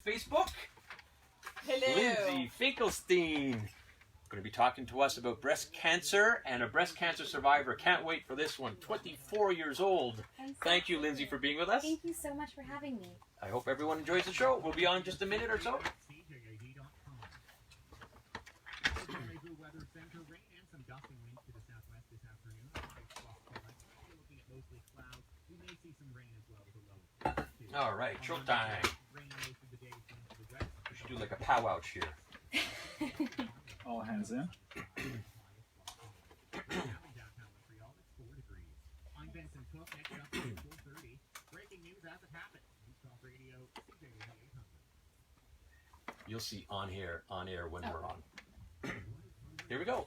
Facebook. Hello. Lindsey Finkelstein. Going to be talking to us about breast cancer and a breast cancer survivor. Can't wait for this one. 24 years old. Thank you, Lindsey, for being with us. Thank you so much for having me. I hope everyone enjoys the show. We'll be on in just a minute or so. All right, showtime. We should do like a powwow cheer. All hands in. You'll see on air when we're on. Here we go.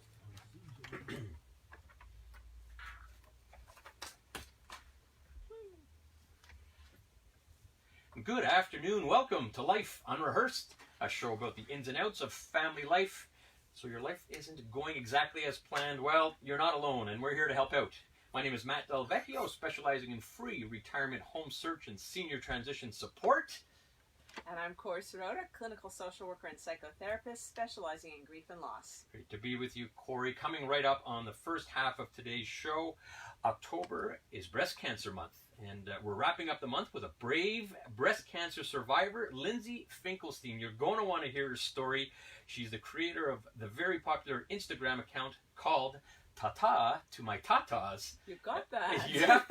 Good afternoon. Welcome to Life Unrehearsed, a show about the ins and outs of family life. So your life isn't going exactly as planned. Well, you're not alone, and we're here to help out. My name is Matt Del Vecchio, specializing in free retirement home search and senior transition support. And I'm Corey Sirota, clinical social worker and psychotherapist, specializing in grief and loss. Great to be with you, Corey. Coming right up on the first half of today's show, October is Breast Cancer Month. And we're wrapping up the month with a brave breast cancer survivor, Lindsey Finkelstein. You're going to want to hear her story. She's the creator of the very popular Instagram account called Tata to my Tatas. You got that. Yeah,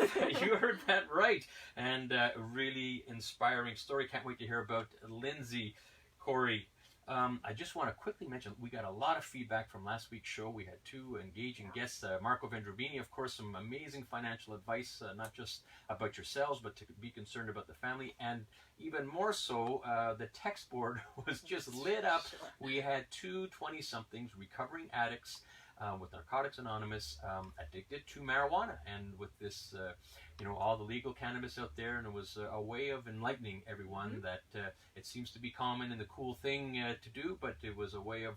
you heard that right. And a really inspiring story. Can't wait to hear about Lindsey. Corey, I just want to quickly mention, we got a lot of feedback from last week's show. We had two engaging guests, Marco Vendrobini, of course, some amazing financial advice, not just about yourselves, but to be concerned about the family. And even more so, the text board was just lit up. We had two 20-somethings, recovering addicts, with Narcotics Anonymous, addicted to marijuana, and with this, all the legal cannabis out there, and it was a way of enlightening everyone that it seems to be common and the cool thing to do, but it was a way of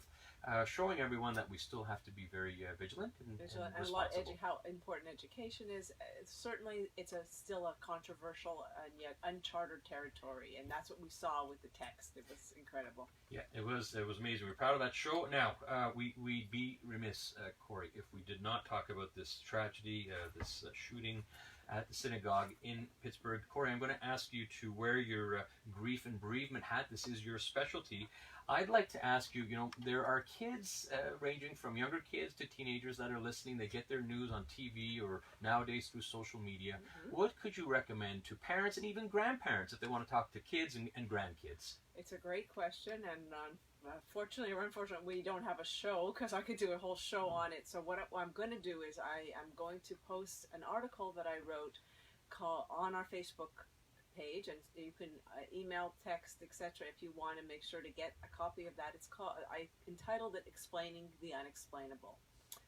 showing everyone that we still have to be very vigilant and responsible. How important education is. Certainly, it's still a controversial and yet uncharted territory, and that's what we saw with the text. It was incredible. Yeah, it was amazing. We're proud of that show. Now, we'd be remiss, Corey, if we did not talk about this tragedy, this shooting at the synagogue in Pittsburgh. Corey, I'm going to ask you to wear your grief and bereavement hat. This is your specialty. I'd like to ask you, there are kids ranging from younger kids to teenagers that are listening. They get their news on TV or nowadays through social media. What could you recommend to parents and even grandparents if they want to talk to kids and grandkids? It's a great question, and fortunately or unfortunately, we don't have a show because I could do a whole show on it. So what I'm going to do is I am going to post an article that I wrote on our Facebook page, and you can email, text, etc. if you want to make sure to get a copy of that. I entitled it "Explaining the Unexplainable,"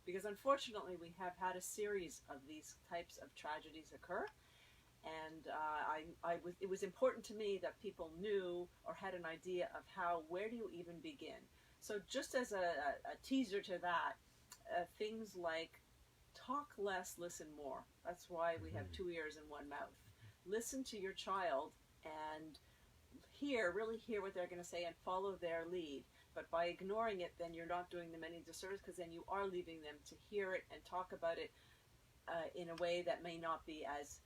because unfortunately we have had a series of these types of tragedies occur, and it was important to me that people knew or had an idea of where do you even begin. So just as a teaser to that, things like talk less, listen more. That's why we have two ears and one mouth. Listen to your child and really hear what they're going to say and follow their lead. But by ignoring it, then you're not doing them any disservice, because then you are leaving them to hear it and talk about it in a way that may not be as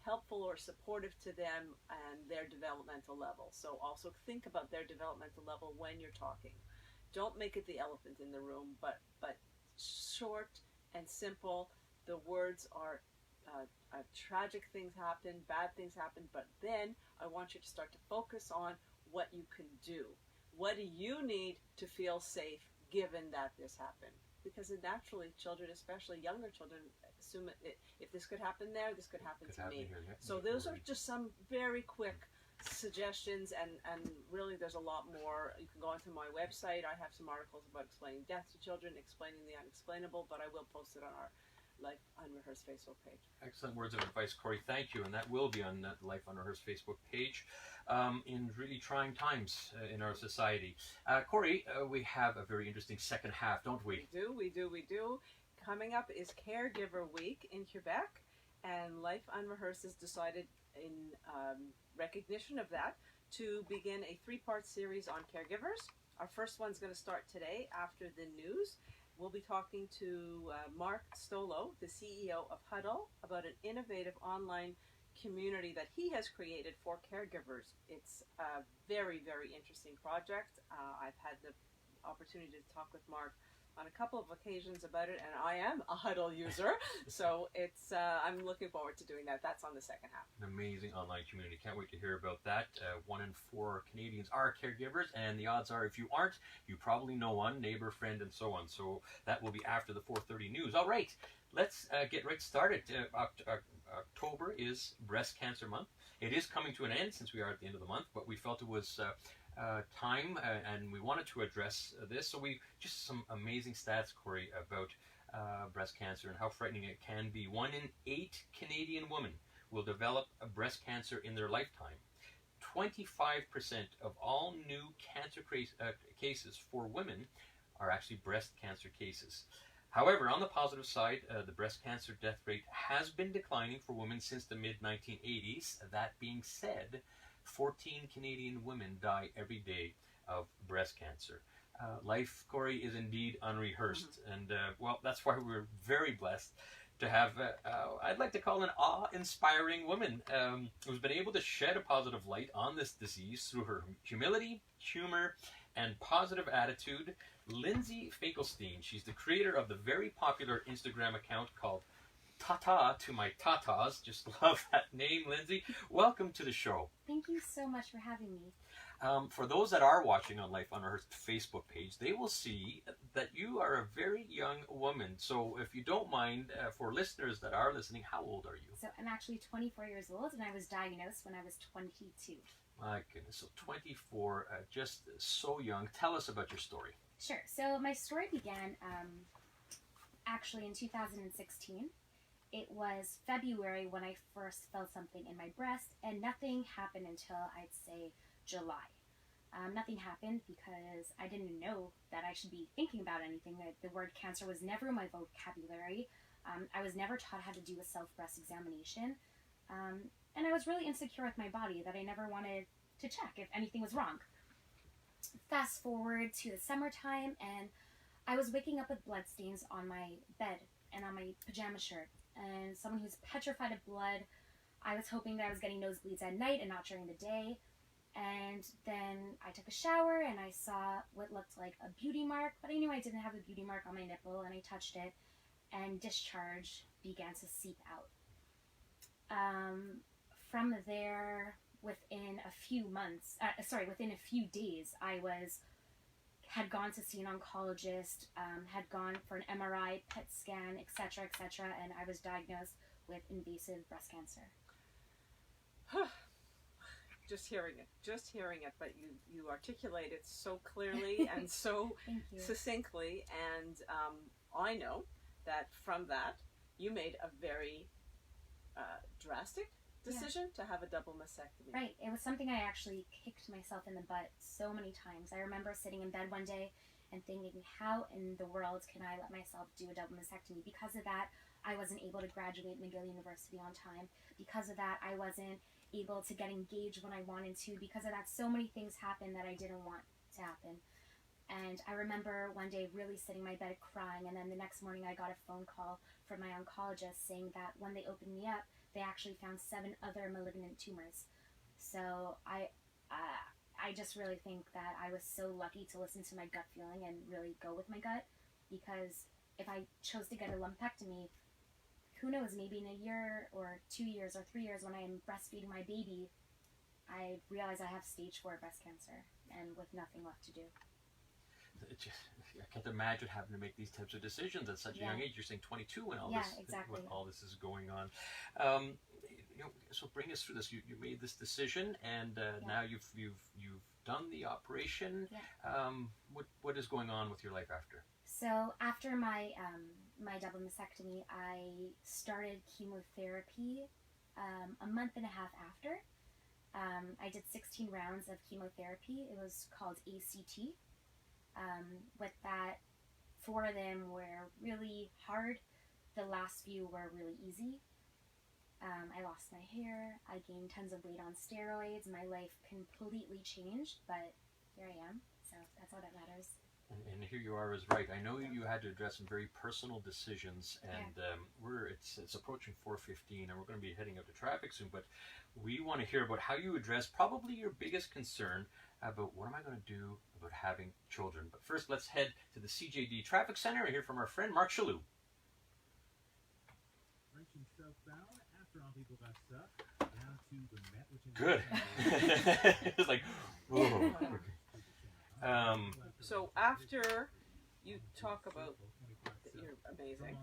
helpful or supportive to them and their developmental level. So also think about their developmental level when you're talking. Don't make it the elephant in the room, but short and simple. The words are tragic things happen, bad things happen, but then I want you to start to focus on what you can do. What do you need to feel safe given that this happened? Because naturally, children, especially younger children, assume if this could happen there, this could happen to me. Here, yeah. So those are just some very quick suggestions, and really there's a lot more. You can go onto my website. I have some articles about explaining death to children, explaining the unexplainable, but I will post it on our Life Unrehearsed Facebook page. Excellent words of advice, Corey. Thank you. And that will be on the Life Unrehearsed Facebook page in really trying times in our society. Corey, we have a very interesting second half, don't we? We do. Coming up is Caregiver Week in Quebec, and Life Unrehearsed has decided in recognition of that to begin a 3-part series on caregivers. Our first one's going to start today after the news. We'll be talking to Mark Stolo, the CEO of Huddle, about an innovative online community that he has created for caregivers. It's a very, very interesting project. I've had the opportunity to talk with Mark on a couple of occasions about it, and I am a Huddle user, so it's I'm looking forward to doing that. That's on the second half. An amazing online community. Can't wait to hear about that. 1 in 4 Canadians are caregivers, and the odds are if you aren't, you probably know one, neighbor, friend, and so on. So that will be after the 4:30 news. All right, let's get right started. October is Breast Cancer Month. It is coming to an end since we are at the end of the month, but we felt it was time, and we wanted to address this. So we just some amazing stats, Corey, about breast cancer and how frightening it can be. 1 in 8 Canadian women will develop a breast cancer in their lifetime. 25% of all new cancer cases for women are actually breast cancer cases. However, on the positive side, the breast cancer death rate has been declining for women since the mid-1980s. That being said, 14 Canadian women die every day of breast cancer. Life, Corey, is indeed unrehearsed. And, well, that's why we're very blessed to have, I'd like to call an awe-inspiring woman who's been able to shed a positive light on this disease through her humility, humor, and positive attitude. Lindsey Finkelstein, she's the creator of the very popular Instagram account called Tata to my Tatas. Just love that name, Lindsey. Welcome to the show. Thank you so much for having me. For those that are watching on Life Unearthed Facebook page, they will see that you are a very young woman. So if you don't mind, for listeners that are listening, how old are you? So I'm actually 24 years old, and I was diagnosed when I was 22. My goodness, so 24, just so young. Tell us about your story. Sure. So my story began actually in 2016. It was February when I first felt something in my breast, and nothing happened until I'd say July. Nothing happened because I didn't know that I should be thinking about anything. The word cancer was never in my vocabulary. I was never taught how to do a self-breast examination. And I was really insecure with my body that I never wanted to check if anything was wrong. Fast forward to the summertime, and I was waking up with bloodstains on my bed and on my pajama shirt. And someone who's petrified of blood, I was hoping that I was getting nosebleeds at night and not during the day. And then I took a shower and I saw what looked like a beauty mark, but I knew I didn't have a beauty mark on my nipple, and I touched it, and discharge began to seep out. From there, within a few days, I had gone to see an oncologist, had gone for an MRI, PET scan, etc., and I was diagnosed with invasive breast cancer. Just hearing it, but you articulate it so clearly and so succinctly, and I know that from that you made a very drastic decision to have a double mastectomy. Right. It was something I actually kicked myself in the butt so many times. I remember sitting in bed one day and thinking, how in the world can I let myself do a double mastectomy? Because of that, I wasn't able to graduate McGill University on time. Because of that, I wasn't able to get engaged when I wanted to. Because of that, so many things happened that I didn't want to happen. And I remember one day really sitting in my bed crying, and then the next morning I got a phone call from my oncologist saying that when they opened me up, they actually found 7 other malignant tumors. So I just really think that I was so lucky to listen to my gut feeling and really go with my gut, because if I chose to get a lumpectomy, who knows, maybe in a year or 2 years or 3 years when I'm breastfeeding my baby, I realize I have stage 4 breast cancer and with nothing left to do. I can't imagine having to make these types of decisions at such a young age. You're saying 22 when all this is going on. So bring us through this. You made this decision, and now you've done the operation. Yeah. What is going on with your life after? So after my double mastectomy, I started chemotherapy a month and a half after. I did 16 rounds of chemotherapy. It was called ACT. With that, 4 of them were really hard. The last few were really easy. I lost my hair. I gained tons of weight on steroids. My life completely changed, but here I am. So that's all that matters. And here you are is right. I know you had to address some very personal decisions, and it's approaching 4:15, and we're going to be heading out to traffic soon. But we want to hear about how you address probably your biggest concern about what am I going to do about having children. But first, let's head to the CJD Traffic Center and hear from our friend Marsha Liu. Good. It's like, whoa. So after you talk about, you're amazing.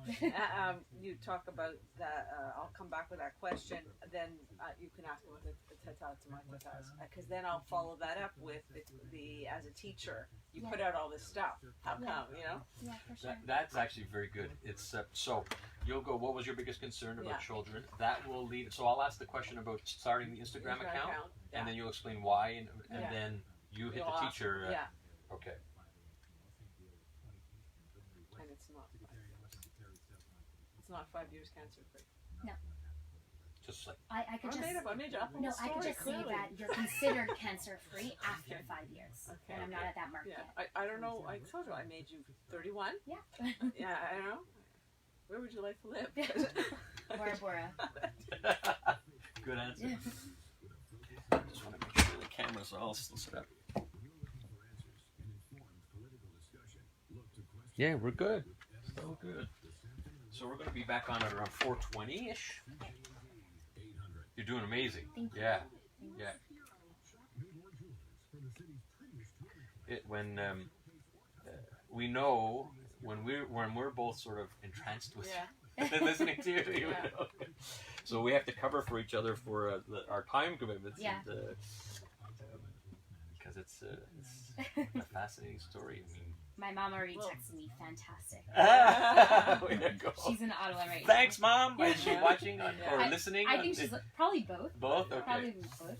You talk about that. I'll come back with that question. Then you can ask me what the Tata to my Tatas, because then I'll follow that up with the as a teacher. You put out all this stuff. How come? You know? Yeah, for sure. That's actually very good. It's so you'll go. What was your biggest concern about children? That will lead. So I'll ask the question about starting the Instagram account, and then you'll explain why, and then you hit the teacher. Okay. And it's not 5 years cancer free. No. Just like I could just I made up no, I could just say that you're considered cancer free after 5 years, and I'm not at that mark yet. I don't know. I told you I made you 31. Yeah. Yeah, I don't know. Where would you like to live? Bora Bora. good answer. Just want to make sure the cameras are all still set up. Yeah, we're good. So good. So we're going to be back on at around 4:20-ish. You're doing amazing. Thank you. Yeah. Thanks. Yeah. When we know when we're both sort of entranced with listening to you, know. So we have to cover for each other for our time commitments. Yeah. Because it's a fascinating story. I mean. My mom already texted me. Fantastic. Way to go. She's in Ottawa right now. Thanks, Mom. Is she watching or listening? I think she's probably both. Both? Okay. Probably both.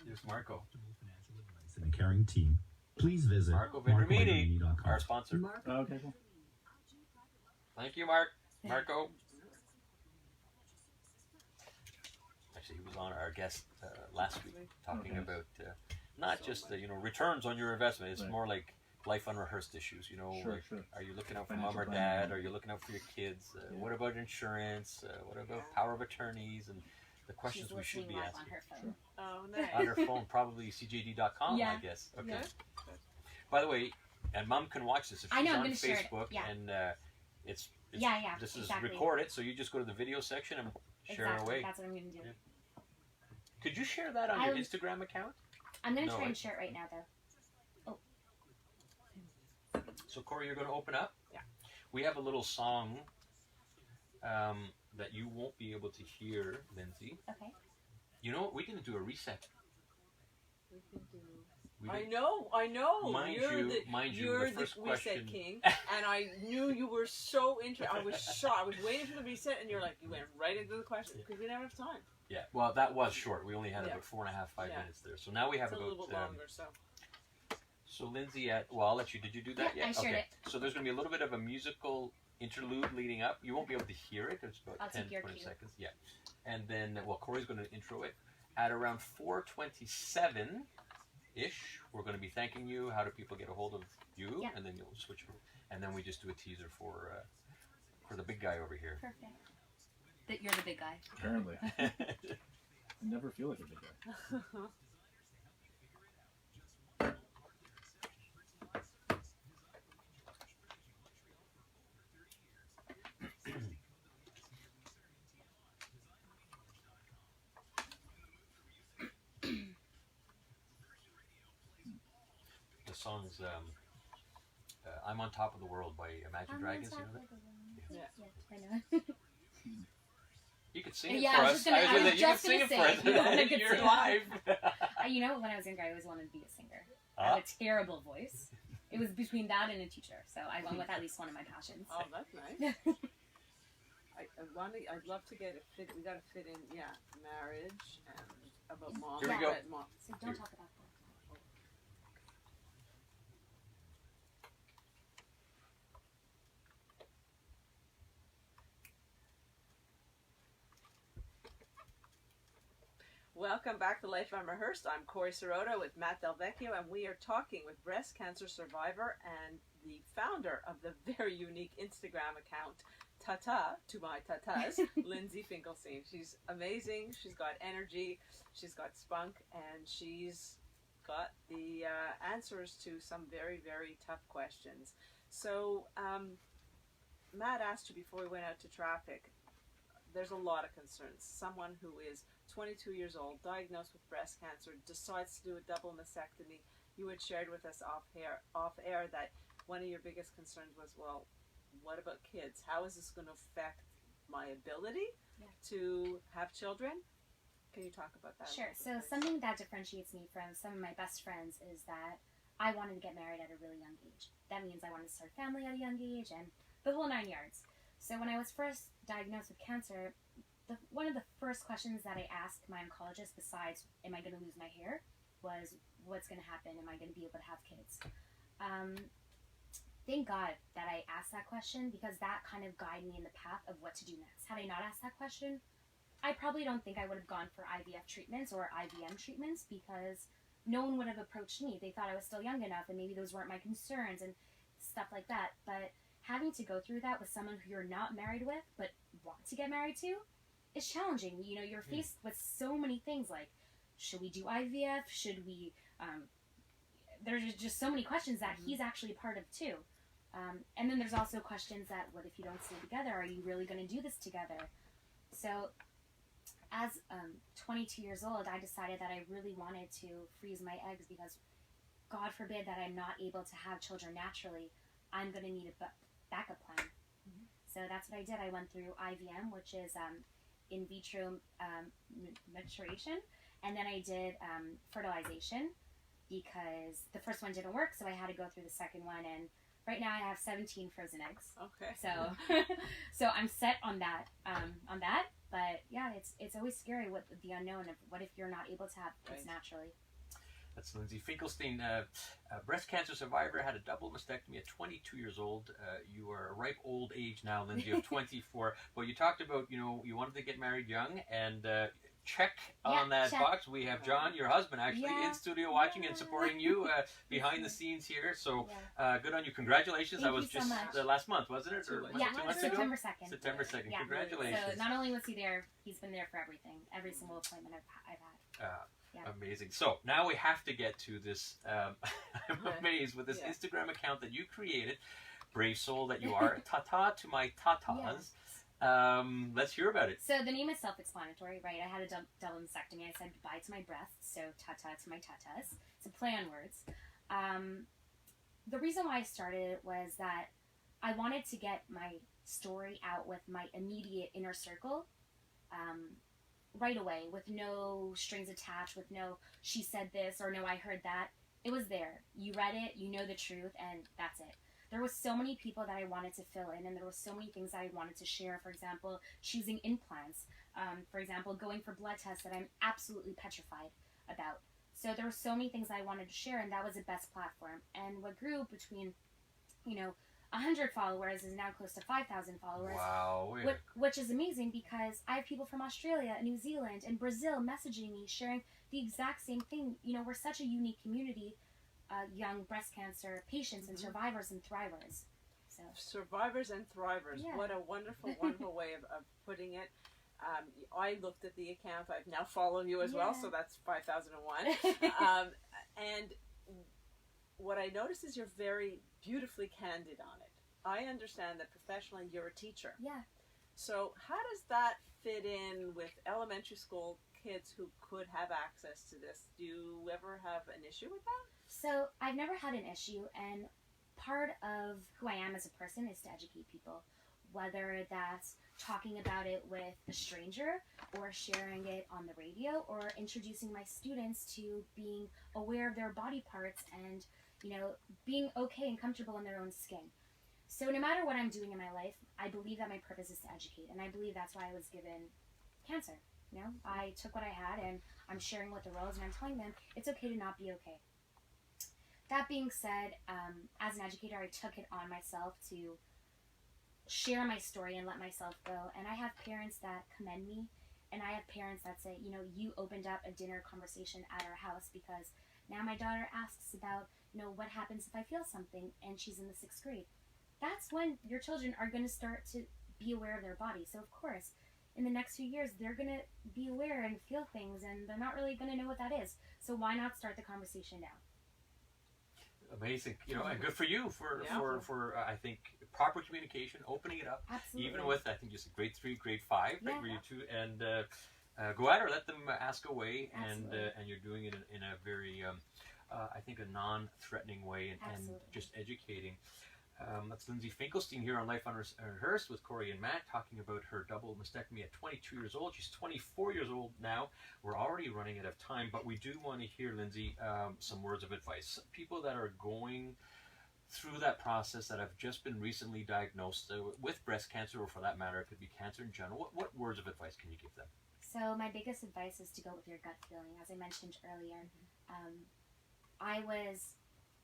Here's Marco. And the caring team. Please visit Marco our sponsor. Okay, cool. Thank you, Marco. Actually, he was on our guest last week talking about not just returns on your investment. It's more like life unrehearsed issues. Are you looking out for mom or dad? Are you looking out for your kids? What about insurance? What about power of attorneys? And the questions we should be asking. On her phone. Oh, nice. On her phone, probably cjd.com, I guess. Okay. Yeah. By the way, and Mom can watch this if she's on Facebook, and it's this is recorded, so you just go to the video section and share it away. That's what I'm going to do. Yeah. Could you share that on your Instagram account? I'm going to try and share it right now, though. Oh. So, Corey, you're going to open up? Yeah. We have a little song that you won't be able to hear, Lindsey. Okay. You know what? We didn't do a reset. We can do... I know. Mind you, you're the first the question... reset king, and I knew you were so interested. I was shocked. I was waiting for the reset, and you went right into the question because we never have time. Yeah, well, that was short. We only had about 4.5, 5 minutes there. So now we have it's about... a little bit longer, so... So, Lindsey, I'll let you... Did you do that yet? I shared it. So there's going to be a little bit of a musical interlude leading up. You won't be able to hear it. It's about 10, 20 seconds. Yeah. And then, Corey's going to intro it. At around 4:27-ish, we're going to be thanking you. How do people get a hold of you? Yeah. And then you'll switch. And then we just do a teaser for the big guy over here. Perfect. That you're the big guy. Apparently. I never feel like a big guy. The song's I'm on Top of the World by Imagine Dragons. You know that? Yeah, I know. You could sing it Yeah, for I us. was just gonna say, You're live. You know, when I was younger, I always wanted to be a singer. I have a terrible voice. It was between that and a teacher, so I went with at least one of my passions. Oh, that's nice. I'd love to get a fit. We got to fit in, marriage and about mom. Here we go. Mom. So don't talk about that. Welcome back to Life Unrehearsed. I'm Corey Sirota with Matt Del Vecchio, and we are talking with breast cancer survivor and the founder of the very unique Instagram account, Tata, to my tatas, Lindsey Finkelstein. She's amazing. She's got energy. She's got spunk, and she's got the answers to some very, very tough questions. So, Matt asked you before we went out to traffic, there's a lot of concerns. Someone who is 22 years old, diagnosed with breast cancer, decides to do a double mastectomy. You had shared with us off air that one of your biggest concerns was, well, what about kids? How is this going to affect my ability to have children? Can you talk about that? Sure. So something that differentiates me from some of my best friends is that I wanted to get married at a really young age. That means I wanted to start a family at a young age and the whole 9 yards. So when I was first diagnosed with cancer, one of the first questions that I asked my oncologist, besides, am I going to lose my hair, was, what's going to happen? Am I going to be able to have kids? Thank God that I asked that question, because that kind of guided me in the path of what to do next. Had I not asked that question, I probably don't think I would have gone for IVF treatments or IVM treatments, because no one would have approached me. They thought I was still young enough, and maybe those weren't my concerns and stuff like that. But having to go through that with someone who you're not married with but want to get married to is challenging. You know, you're faced with so many things like, should we do IVF? Should we, there's just so many questions that he's actually a part of too. And then there's also questions that, what if you don't stay together? Are you really going to do this together? So as 22 years old, I decided that I really wanted to freeze my eggs, because God forbid that I'm not able to have children naturally. I'm going to need a backup plan. So that's what I did. I went through IVM, which is in vitro maturation, and then I did fertilization, because the first one didn't work, so I had to go through the second one, and right now I have 17 frozen eggs. Okay. So so I'm set on that. But yeah, it's always scary with the unknown of what if you're not able to have kids naturally. That's Lindsey Finkelstein, a breast cancer survivor, had a double mastectomy at 22 years old. You are a ripe old age now, Lindsey, of 24. Well, you talked about, you wanted to get married young, and check on that box. We have John, your husband, actually in studio watching and supporting you behind the scenes here. So good on you. Congratulations. Thank that was you so just much. last month, wasn't it? Or was it 2 months ago? September 2nd. September 2nd. Yeah. Congratulations. So not only was he there, he's been there for everything, every single appointment I've had. Amazing. So now we have to get to this. I'm amazed with this Instagram account that you created. Brave soul that you are. Tata to my tatas. Let's hear about it. So the name is self-explanatory, right? I had a double mastectomy. I said goodbye to my breasts, so Tata to my tatas. It's a play on words. The reason why I started was that I wanted to get my story out with my immediate inner circle right away, with no strings attached, with no she said this or no I heard that. It was there. You read it, you know the truth, and that's it. There was so many people that I wanted to fill in, and there was so many things that I wanted to share. For example, choosing implants. For example, going for blood tests that I'm absolutely petrified about. So there were so many things I wanted to share, and that was the best platform. And what grew between, 100 followers is now close to 5,000 followers. Wow. Which is amazing, because I have people from Australia, New Zealand, and Brazil messaging me, sharing the exact same thing. We're such a unique community. Young breast cancer patients and survivors and thrivers. So survivors and thrivers. Yeah. What a wonderful, wonderful way of putting it. I looked at the account. I've now followed you as well, so that's 5001. And what I noticed is you're very beautifully candid on it. I understand that professionally you're a teacher. Yeah. So how does that fit in with elementary school kids who could have access to this? Do you ever have an issue with that? So I've never had an issue, and part of who I am as a person is to educate people, whether that's talking about it with a stranger or sharing it on the radio or introducing my students to being aware of their body parts and, being okay and comfortable in their own skin. So no matter what I'm doing in my life, I believe that my purpose is to educate, and I believe that's why I was given cancer. I took what I had, and I'm sharing with the world, and I'm telling them it's okay to not be okay. That being said, as an educator, I took it on myself to share my story and let myself go. And I have parents that commend me And I have parents that say, you opened up a dinner conversation at our house because now my daughter asks about, what happens if I feel something, and she's in the 6th grade. That's when your children are going to start to be aware of their body. So of course, in the next few years, they're going to be aware and feel things, and they're not really going to know what that is. So why not start the conversation now? Amazing, and good for you for I think proper communication, opening it up. Absolutely. Even with, I think you said grade 3, grade 5, right? Yeah. Were you two, and go at her, let them ask away, Absolutely. and you're doing it in a very, I think, a non-threatening way, and just educating. That's Lindsey Finkelstein here on Life Unrehearsed with Corey and Matt, talking about her double mastectomy at 22 years old. She's 24 years old now. We're already running out of time, but we do want to hear, Lindsey, some words of advice. People that are going through that process, that have just been recently diagnosed with breast cancer, or for that matter, it could be cancer in general. What words of advice can you give them? So my biggest advice is to go with your gut feeling. As I mentioned earlier, I was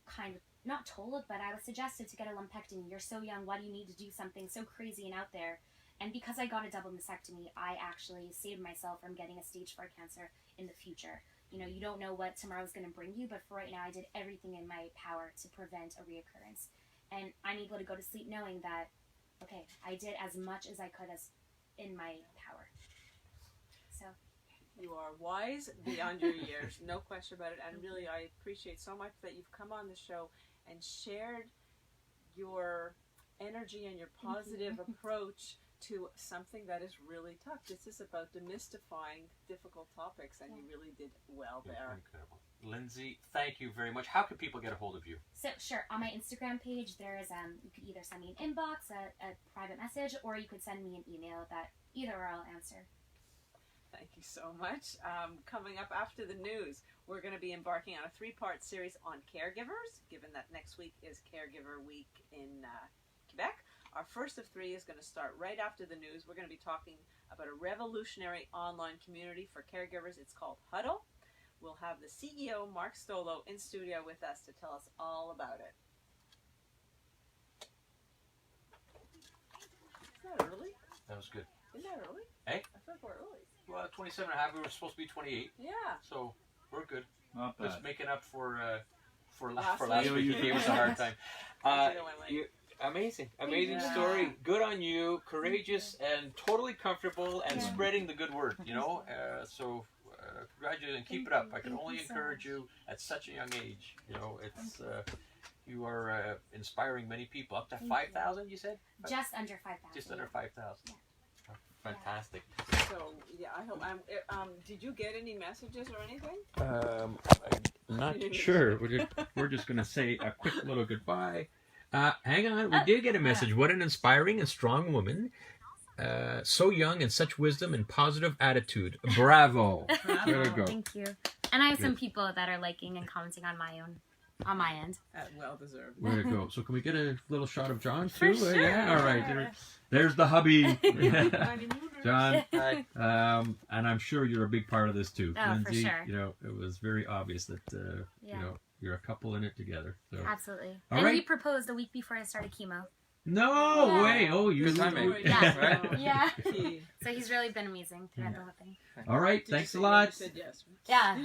kind of not told, but I was suggested to get a lumpectomy. You're so young, why do you need to do something so crazy and out there? And because I got a double mastectomy, I actually saved myself from getting a stage 4 cancer in the future. You don't know what tomorrow's going to bring you, but for right now, I did everything in my power to prevent a reoccurrence. And I'm able to go to sleep knowing that, okay, I did as much as I could as in my power. So You are wise beyond your years, no question about it. And really, I appreciate so much that you've come on the show and shared your energy and your positive approach to something that is really tough. This is about demystifying difficult topics, and you really did well there. Incredible. Lindsey, thank you very much. How can people get a hold of you? So sure, on my Instagram page, there is you could either send me an inbox, a private message, or you could send me an email. That either or I'll answer. Thank you so much. Coming up after the news, we're going to be embarking on a 3-part series on caregivers, given that next week is Caregiver Week in Quebec. Our first of 3 is going to start right after the news. We're going to be talking about a revolutionary online community for caregivers. It's called Huddle. We'll have the CEO, Mark Stolo, in studio with us to tell us all about it. Is that early? That was good. Isn't that early? Hey? I feel like we're early. Well, 27 and a half, we were supposed to be 28, Yeah. so we're good. Not bad. Just making up for Last last week. You gave us a hard time. Amazing Yeah. story. Good on you. Courageous and totally comfortable and spreading the good word. So congratulations and keep it up. I can Thank only you so encourage much. you at such a young age. It's you are inspiring many people. Up to Thank 5,000, you said? Just under 5,000. Just under 5,000. Yeah. Fantastic. So, yeah, I hope did you get any messages or anything? I'm not sure. We're just going to say a quick little goodbye. Hang on. We did get a message. What an inspiring and strong woman. So young and such wisdom and positive attitude. Bravo. There we go. Thank you. And I have some people that are liking and commenting on my end. Well deserved. Way to go. So can we get a little shot of John For too? sure. Yeah. All right. There's the hubby. John. Hi. And I'm sure you're a big part of this too. Oh, for Lindsey, sure. it was very obvious that Yeah. you're a couple in it together. So. Absolutely. All and right. we proposed a week before I started chemo. No Yeah. way. Oh, you're Good timing. Yeah. Right? Yeah. Key. So he's really been amazing throughout the whole thing. All right. Did you Thanks say a when you lot. said yes? Yeah.